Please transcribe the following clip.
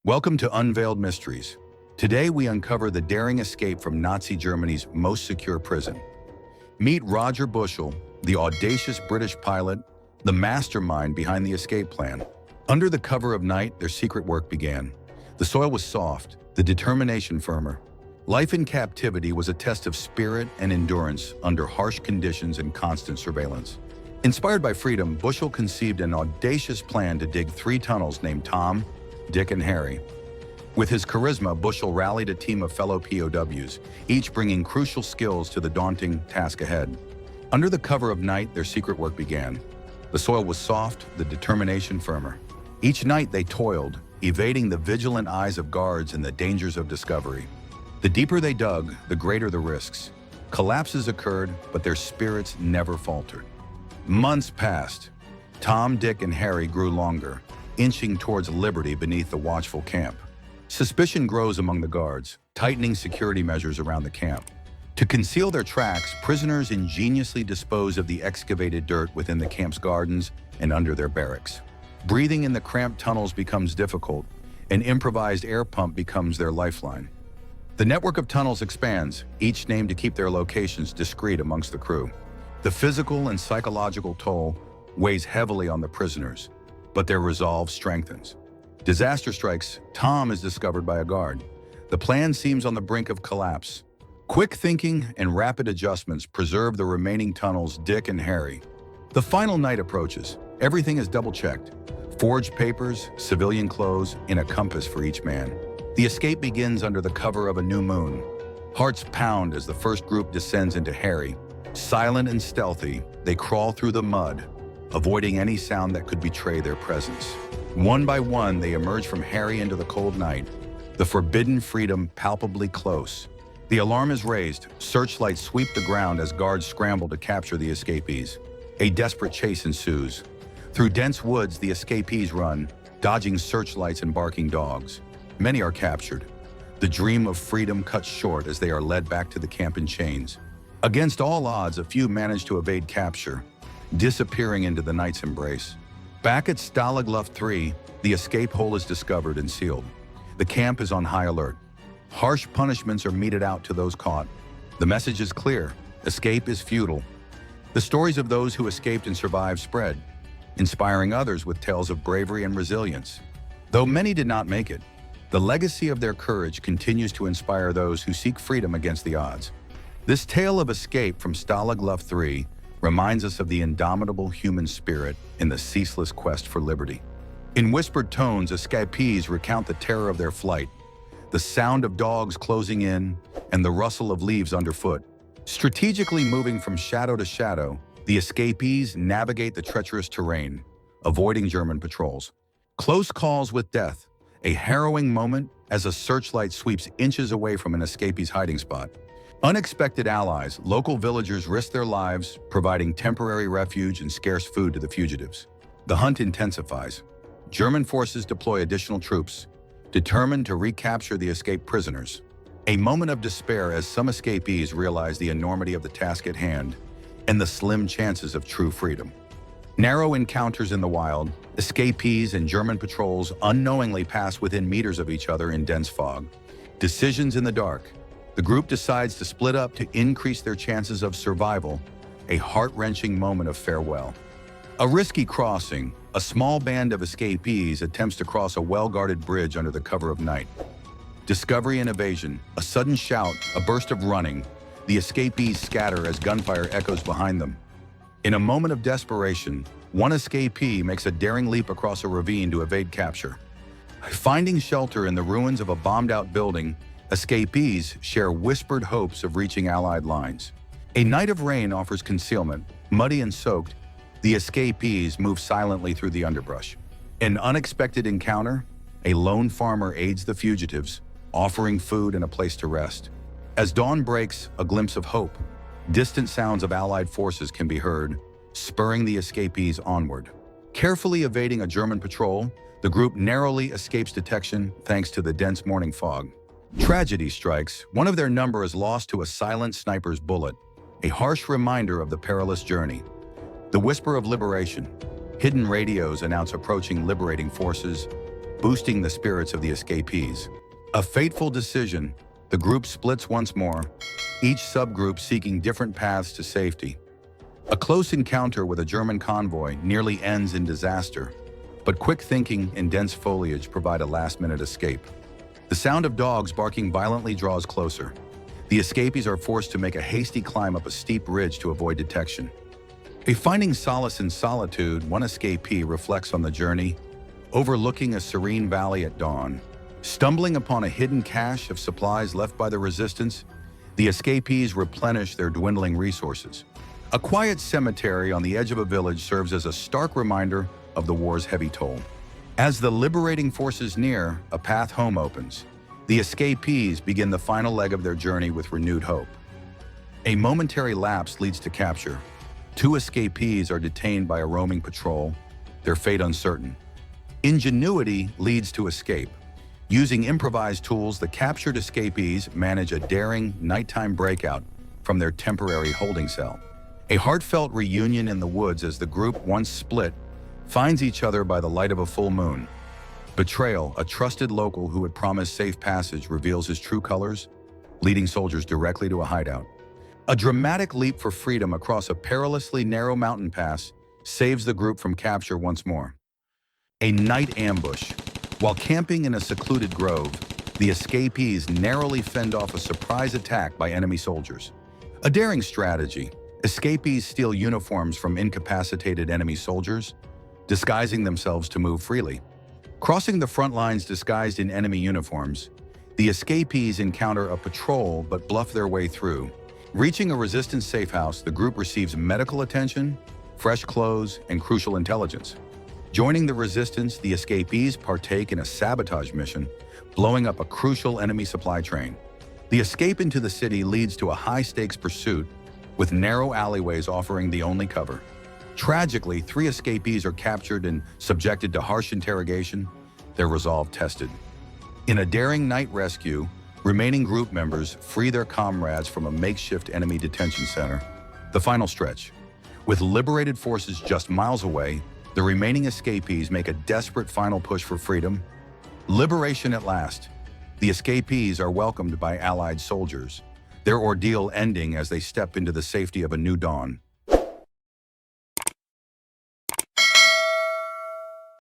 Welcome to Unveiled Mysteries. Today we uncover the daring escape from Nazi Germany's most secure prison. Meet Roger Bushell, the audacious British pilot, the mastermind behind the escape plan. Under the cover of night, their secret work began. The soil was soft, the determination firmer. Life in captivity was a test of spirit and endurance under harsh conditions and constant surveillance. Inspired by freedom, Bushell conceived an audacious plan to dig 3 tunnels named Tom, Dick, and Harry. With his charisma, Bushell rallied a team of fellow POWs, each bringing crucial skills to the daunting task ahead. Under the cover of night, their secret work began. The soil was soft, the determination firmer. Each night they toiled, evading the vigilant eyes of guards and the dangers of discovery. The deeper they dug, the greater the risks. Collapses occurred, but their spirits never faltered. Months passed. Tom, Dick, and Harry grew longer, inching towards liberty beneath the watchful camp. Suspicion grows among the guards, tightening security measures around the camp. To conceal their tracks, prisoners ingeniously dispose of the excavated dirt within the camp's gardens and under their barracks. Breathing in the cramped tunnels becomes difficult. An improvised air pump becomes their lifeline. The network of tunnels expands, each named to keep their locations discreet amongst the crew. The physical and psychological toll weighs heavily on the prisoners, but their resolve strengthens. Disaster strikes. Tom is discovered by a guard. The plan seems on the brink of collapse. Quick thinking and rapid adjustments preserve the remaining tunnels, Dick and Harry. The final night approaches. Everything is double-checked. Forged papers, civilian clothes, and a compass for each man. The escape begins under the cover of a new moon. Hearts pound as the first group descends into Harry. Silent and stealthy, they crawl through the mud, avoiding any sound that could betray their presence. One by one, they emerge from Harry into the cold night, the forbidden freedom palpably close. The alarm is raised. Searchlights sweep the ground as guards scramble to capture the escapees. A desperate chase ensues. Through dense woods, the escapees run, dodging searchlights and barking dogs. Many are captured. The dream of freedom cuts short as they are led back to the camp in chains. Against all odds, a few manage to evade capture, disappearing into the night's embrace. Back at Stalag 3, the escape hole is discovered and sealed. The camp is on high alert. Harsh punishments are meted out to those caught. The message is clear: escape is futile. The stories of those who escaped and survived spread, inspiring others with tales of bravery and resilience. Though many did not make it, the legacy of their courage continues to inspire those who seek freedom against the odds. This tale of escape from Stalag 3 reminds us of the indomitable human spirit in the ceaseless quest for liberty. In whispered tones, escapees recount the terror of their flight, the sound of dogs closing in, and the rustle of leaves underfoot. Strategically moving from shadow to shadow, the escapees navigate the treacherous terrain, avoiding German patrols. Close calls with death, a harrowing moment as a searchlight sweeps inches away from an escapee's hiding spot. Unexpected allies, local villagers risk their lives, providing temporary refuge and scarce food to the fugitives. The hunt intensifies. German forces deploy additional troops, determined to recapture the escaped prisoners. A moment of despair as some escapees realize the enormity of the task at hand and the slim chances of true freedom. Narrow encounters in the wild, escapees and German patrols unknowingly pass within meters of each other in dense fog. Decisions in the dark. The group decides to split up to increase their chances of survival, a heart-wrenching moment of farewell. A risky crossing. A small band of escapees attempts to cross a well-guarded bridge under the cover of night. Discovery and evasion. A sudden shout, a burst of running. The escapees scatter as gunfire echoes behind them. In a moment of desperation, one escapee makes a daring leap across a ravine to evade capture. Finding shelter in the ruins of a bombed-out building, escapees share whispered hopes of reaching Allied lines. A night of rain offers concealment. Muddy and soaked, the escapees move silently through the underbrush. An unexpected encounter, a lone farmer aids the fugitives, offering food and a place to rest. As dawn breaks, a glimpse of hope. Distant sounds of Allied forces can be heard, spurring the escapees onward. Carefully evading a German patrol, the group narrowly escapes detection thanks to the dense morning fog. Tragedy strikes. One of their number is lost to a silent sniper's bullet, a harsh reminder of the perilous journey. The whisper of liberation. Hidden radios announce approaching liberating forces. boosting the spirits of the escapees. A fateful decision, the group splits once more, each subgroup seeking different paths to safety. A close encounter with a German convoy nearly ends in disaster, but quick thinking and dense foliage provide a last-minute escape. The sound of dogs barking violently draws closer. The escapees are forced to make a hasty climb up a steep ridge to avoid detection. Finding solace in solitude, one escapee reflects on the journey, overlooking a serene valley at dawn. Stumbling upon a hidden cache of supplies left by the resistance, the escapees replenish their dwindling resources. A quiet cemetery on the edge of a village serves as a stark reminder of the war's heavy toll. As the liberating forces near, a path home opens. The escapees begin the final leg of their journey with renewed hope. A momentary lapse leads to capture. Two escapees are detained by a roaming patrol, their fate uncertain. Ingenuity leads to escape. Using improvised tools, the captured escapees manage a daring nighttime breakout from their temporary holding cell. A heartfelt reunion in the woods as the group, once split, finds each other by the light of a full moon. Betrayal, a trusted local who had promised safe passage, reveals his true colors, leading soldiers directly to a hideout. A dramatic leap for freedom across a perilously narrow mountain pass saves the group from capture once more. A night ambush. While camping in a secluded grove, the escapees narrowly fend off a surprise attack by enemy soldiers. A daring strategy. Escapees steal uniforms from incapacitated enemy soldiers, disguising themselves to move freely. Crossing the front lines disguised in enemy uniforms, the escapees encounter a patrol but bluff their way through. Reaching a resistance safe house, the group receives medical attention, fresh clothes, and crucial intelligence. Joining the resistance, the escapees partake in a sabotage mission, blowing up a crucial enemy supply train. The escape into the city leads to a high-stakes pursuit, with narrow alleyways offering the only cover. Tragically, 3 escapees are captured and subjected to harsh interrogation, their resolve tested. In a daring night rescue, remaining group members free their comrades from a makeshift enemy detention center. The final stretch. With liberated forces just miles away, the remaining escapees make a desperate final push for freedom. Liberation at last. The escapees are welcomed by Allied soldiers, their ordeal ending as they step into the safety of a new dawn.